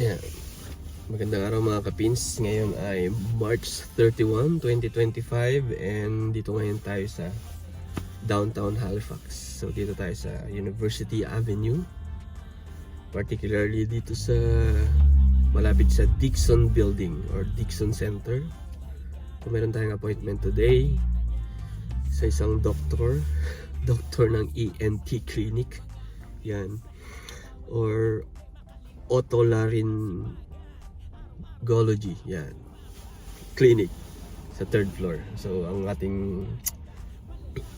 Yeah. Magandang araw mga kapins. Ngayon ay March 31, 2025 and dito ngayon tayo sa downtown Halifax. So dito tayo sa University Avenue. Particularly dito sa malapit sa Dixon Building or Dixon Center. So meron tayong appointment today sa isang doktor ng ENT clinic. Yan. Or otolaryngology, yan, clinic sa third floor. So ang ating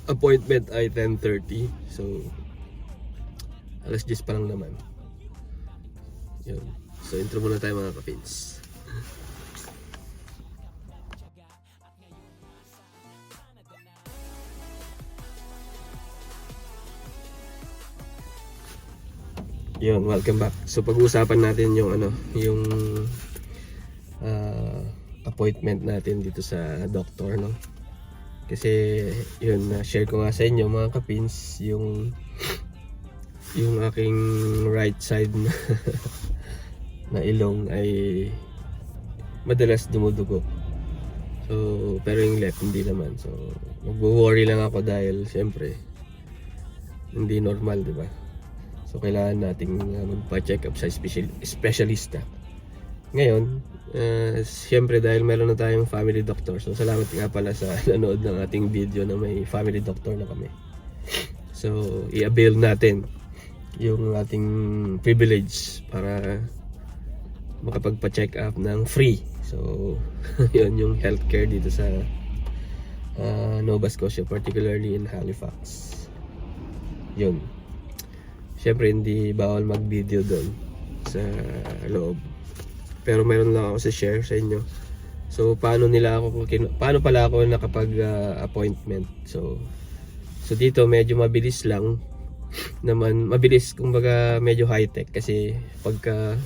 appointment ay 10:30. So alas 10 pa lang naman. Yun. So intro muna tayo mga kapins. Yun, welcome back. So pag-uusapan natin yung appointment natin dito sa doctor, no? Kasi yun, share ko nga sa inyo mga kapins yung aking right side na, na ilong ay madalas dumudugo. So pero yung left hindi naman. So magwo-worry lang ako dahil syempre hindi normal, di ba? So kailangan nating magpa-check up sa specialista. Ngayon, siyempre dahil meron na tayong family doctor. So salamat nga pala sa nanood ng ating video na may family doctor na kami. So i-avail natin yung ating privilege para makapagpa-check up ng free. So yun yung healthcare dito sa Nova Scotia, particularly in Halifax. Yun. Siyempre hindi bawal mag-video doon sa loob. Pero meron lang ako sa share sa inyo. So paano pala ako nakapag-appointment. So dito medyo mabilis lang naman, mabilis kumbaga medyo high-tech kasi pagka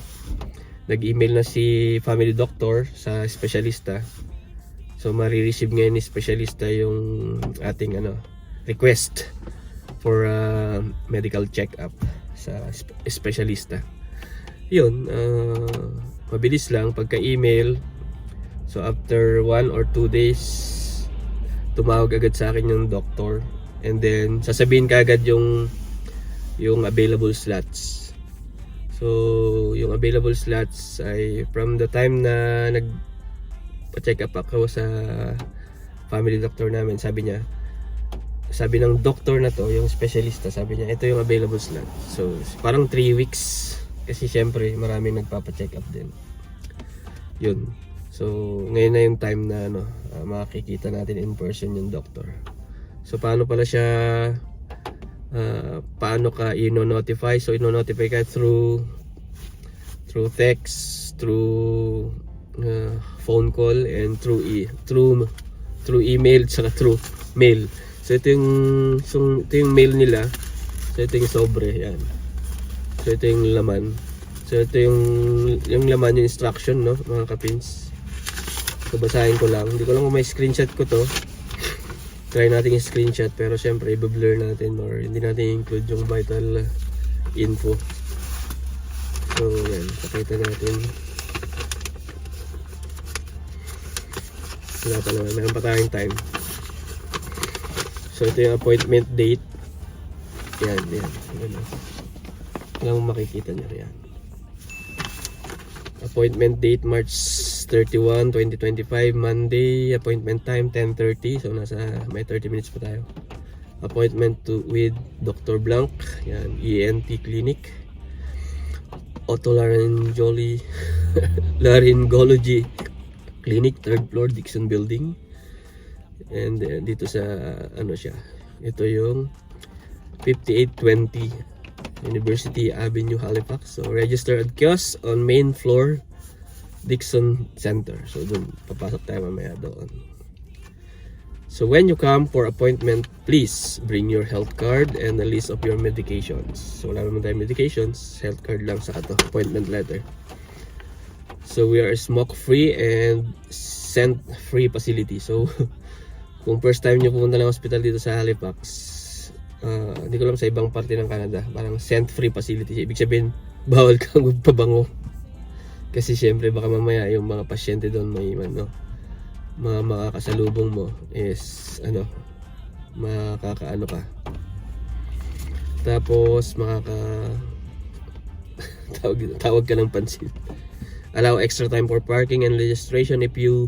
nag-email na si family doctor sa specialista, so marireceive ngayon ni specialista yung ating request for medical check-up sa specialista. Yun, mabilis lang pagka-email. So after 1 or 2 days, tumawag agad sa akin yung doctor, and then sasabihin kaagad yung available slots. So yung available slots ay from the time na nagpa-check up ako sa family doctor namin, sabi ng doctor na to, yung specialista, sabi niya ito yung available slot. So parang 3 weeks kasi syempre maraming nagpapa-check up din. Yun. So ngayon na yung time na makikita natin in person yung doctor. So paano pala siya paano ka ino-notify? So ino-notify ka through text, through phone call, and through email, saka through mail. So ito yung mail nila. So ito yung sobre, yan. So ito yung laman. So ito yung laman, yung instruction, no, mga kapins. So basahin ko lang. Hindi ko lang kung may screenshot ko to. Try natin yung screenshot, pero syempre i-blur natin or hindi natin include yung vital info. So yan, pakita natin. Wala pa naman, meron pa tayong time. So ito yung appointment date. Yan. Alam mo, makikita niyo yan. Appointment date March 31, 2025, Monday. Appointment time 10:30. So may 30 minutes pa tayo. Appointment with Dr. Blanc. Yan, ENT clinic. Otolaryngology clinic, third floor, Dixon Building. And dito sa siya, ito yung 5820 University Avenue, Halifax. So register at kiosk on main floor, Dixon Center. So dun papasok tayo mamaya doon. So when you come for appointment, please bring your health card and a list of your medications. So wala naman tayong medications, health card lang sa appointment letter. So we are smoke free and scent free facility. So kung first time nyo pumunta ng hospital dito sa Halifax, hindi ko alam sa ibang parte ng Canada, parang scent free facility. Ibig sabihin bawal kang magpabango. Kasi syempre baka mamaya yung mga pasyente doon may ano, mga makakasalubong mo is ano, makakaano ka. Tapos tawag ka ng pansin. Allow extra time for parking and registration if you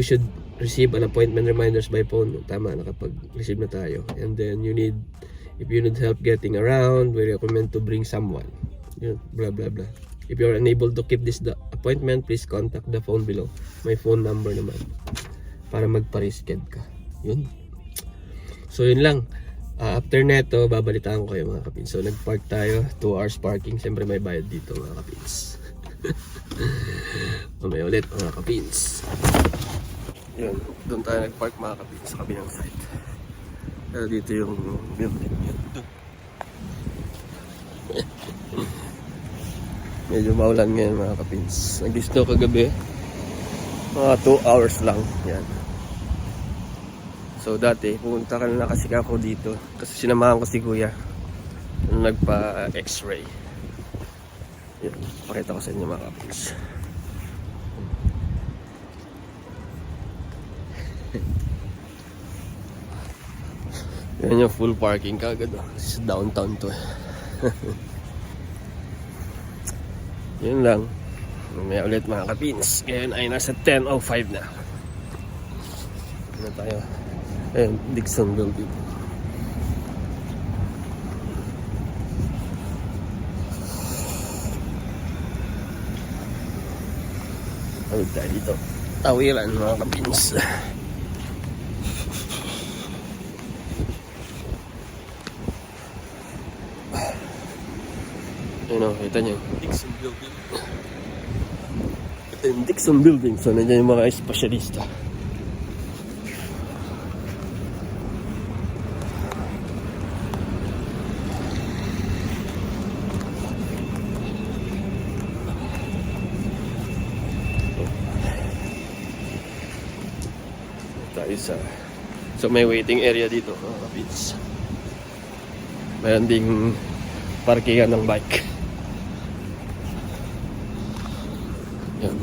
should receive an appointment reminders by phone. Tama, nakapag-receive na tayo. And then if you need help getting around, we recommend to bring someone. Yun, blah blah blah. If you are unable to keep this appointment, please contact the phone below. May phone number naman para magpa-reschedule ka. Yun. So yun lang. After neto, babalitaan ko kayo mga kapins. So nag-park tayo, 2 hours parking. Siyempre may bayad dito mga kapins. Mamaya ulit mga kapins. Yun, doon tayo nag-park mga kapins sa kabilang side. Pero dito yung building yun. Medyo maulan ngayon mga kapins. Nag-snow kagabi. Mga 2 hours lang. Yan. So dati, pumunta ka na kasi ako dito. Kasi sinamahan ko si kuya. Nagpa-x-ray. Yan. Pakita ko sa inyo mga kapins. Yan yung full parking kagad. Sa downtown to. Yun lang. Mamaya ulit mga kapins. Ngayon ay nasa 10:05 na. Ano tayo? Ayun, Dixon Building. Tawid tayo dito. Tawiran mga kapins. Yun o, kita nyo. Dixon Building. Ito yung Dixon Building. So, nandiyan yung mga espesyalista. Tayo sa... So, may waiting area dito, mga kapits. Mayroon ding parkingan ng bike. Yan.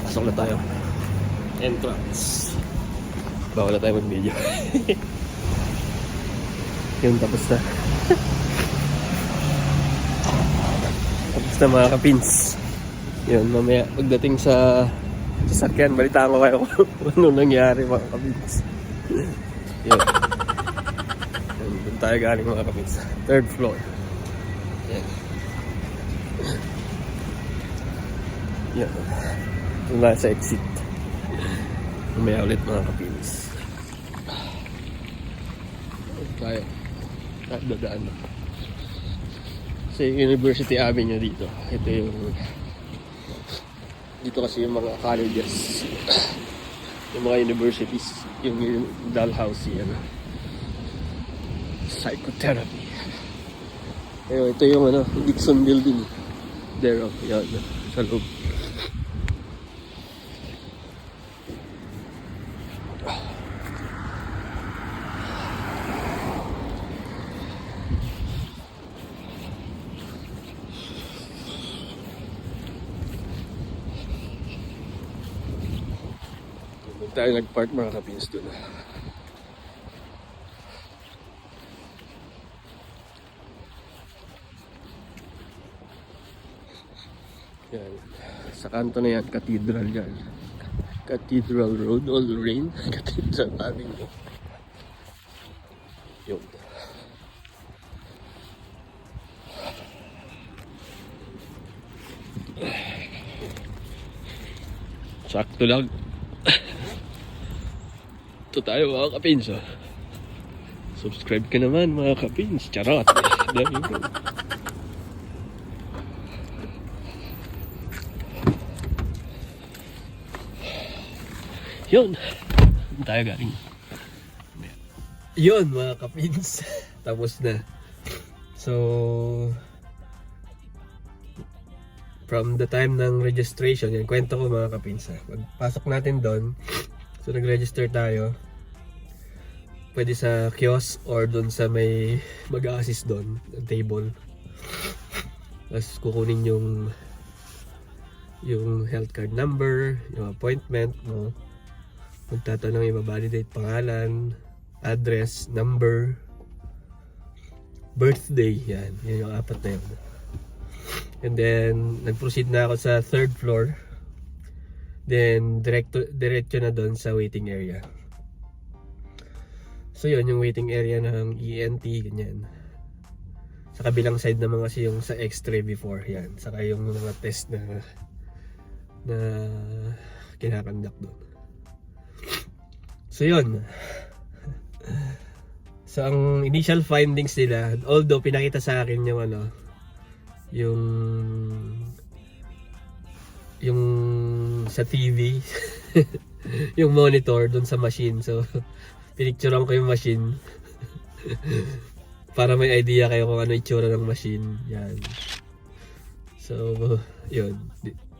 Pasok na tayo. Entrance. Bawal na tayo mag-video. Yun, tapos na. Tapos na mga kapins. Yun, mamaya pagdating sa sasakyan, balitaan ko kayo kung ano nangyari mga kapins. Yun. Doon tayo galing mga kapins. 3rd floor. Yan. Yan. Doon na sa exit. Umaya ulit mga kapins. Tayo. Dadaan na. Sa University Avenue dito. Ito yung... Dito kasi yung mga colleges. Yung mga universities. Yung Dalhousie. Ano. Psychotherapy. Ayun, ito yung ano, Dixon Building. There, oh, yan. Sa loob. Tayo nag-park mga kapins doon. Yan. Sa kanto na yan, Cathedral yan. Cathedral Road, All Rain, Cathedral Avenue. Yun. Sakto lang. Ito tayo mga kapins. Oh. Subscribe ka naman mga kapins. Charot. There you go. Yun. Tayo galing. Yun mga kapins. Tapos na. So from the time ng registration, yan kwento ko mga kapins. Pagpasok natin doon, so nag-register tayo. Pwede sa kiosk or doon sa may mag-a-assist doon, table. Tapos kukunin yung yung health card number, yung appointment mo. Magtatanong, i-validate pangalan, address, number, birthday, yan yung 4 na yun. And then nag-proceed na ako sa 3rd floor. Then diretso na doon sa waiting area. So yun yung waiting area ng ENT, ganyan. Sa kabilang side naman kasi yung sa X-ray before, yan. Saka yung mga test na kinakandak doon. So yun. So ang initial findings nila, although pinakita sa akin yung yung sa TV yung monitor doon sa machine. So pinicturean ko yung machine para may idea kayo kung ano itsura ng machine. Yan. So yun.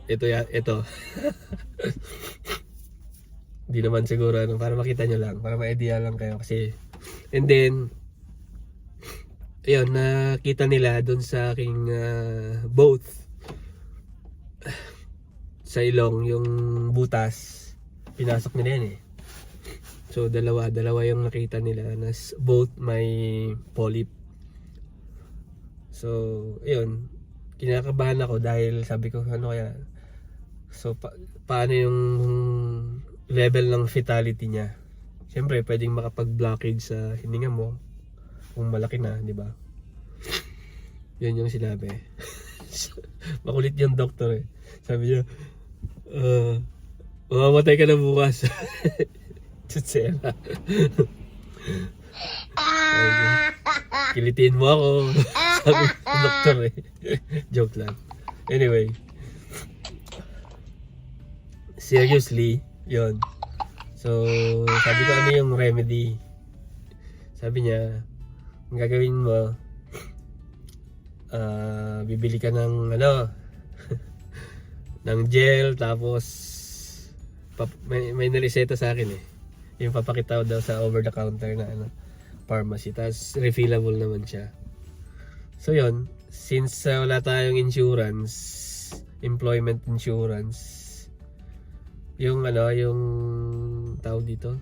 Ito. Hindi naman siguro para makita nyo lang, para may idea lang kayo kasi. And then ayun, nakita nila doon sa aking both sa ilong, yung butas, pinasok nila yan eh. So dalawa yung nakita nila na both may polyp. So ayun, kinakabahan ako dahil sabi ko ano kaya. So paano yung level ng fatality niya? Siyempre pwedeng makapag-blockage sa hininga mo kung malaki na, di ba? Yun yung sinabi. Makulit yung doktor eh. Sabi niya, mamamatay ka na bukas. Chutsela. Kilitin mo ako. Sabi ng doktor eh. Joke lang. Anyway. Seriously, yun. So, sabi ko ano yung remedy. Sabi niya, ang gagawin mo, bibili ka ng ng gel, tapos may nareseta sa akin eh. Yung papakita daw sa over the counter na pharmacy, tapos refillable naman siya. So yun, since wala tayong insurance, employment insurance, yung yung tawag dito,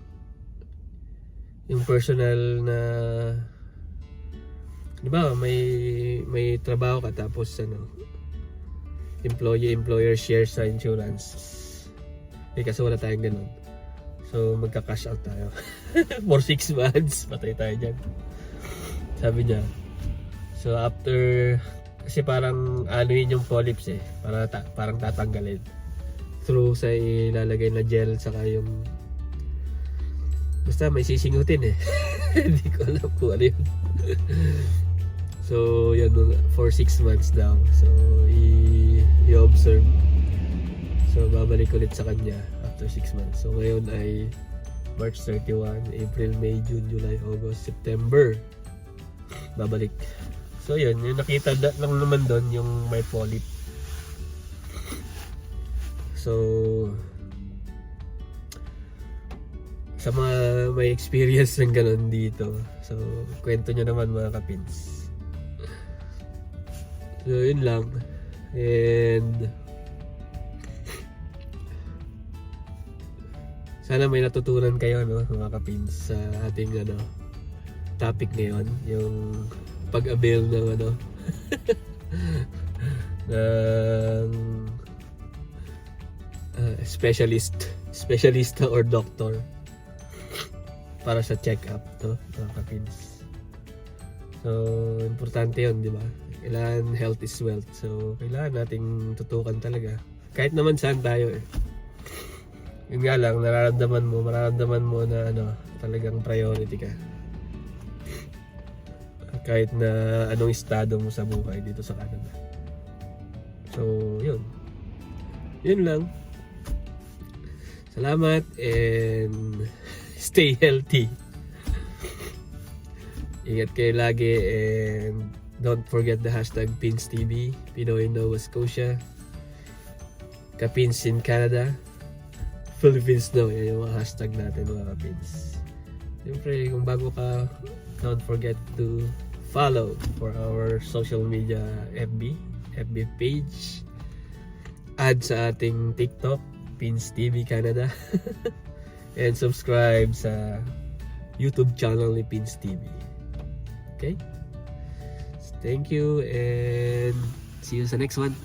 yung personal na, di ba, may trabaho ka tapos employer shares sa insurance. Kasi wala tayong ganun. So magka-cash out tayo. For 6 months, patay tayo dyan. Sabi niya. So after, kasi parang yun yung polyps eh. Parang tatanggalin. Through sa ilalagay na gel, saka yung basta may sisingutin eh. Hindi ko alam kung ano yun. So yun, for 6 months daw. So i-observe. So babalik ulit sa kanya after 6 months. So ngayon ay March 31, April, May, June, July, August, September. Babalik. So yun, yung nakita lang naman doon yung may polyp. So sa mga may experience ng ganun dito, so kwento nyo naman mga kapins. So yun lang. And sana may natutunan kayo mga kapins sa ating topic ngayon, yung pag-avail ng ng specialist or doctor para sa check-up mga kapins. So importante yun, di ba? Kailangan health is wealth. So kailangan nating tutukan talaga kahit naman saan tayo eh. Yun nga lang, mararamdaman mo na talagang priority ka kahit na anong estado mo sa buhay dito sa Canada. So yun lang. Salamat and stay healthy. Ingat kayo lagi and don't forget the hashtag PinsTV, Pinoy Nova Scotia, Kapins in Canada, Philippines Now. Yan yung mga hashtag natin mga kapins. Siyempre kung bago ka, don't forget to follow for our social media FB page, add sa ating TikTok, Pins TV Canada. And subscribe sa YouTube channel ni Pins TV. Okay? Thank you and see you sa next one.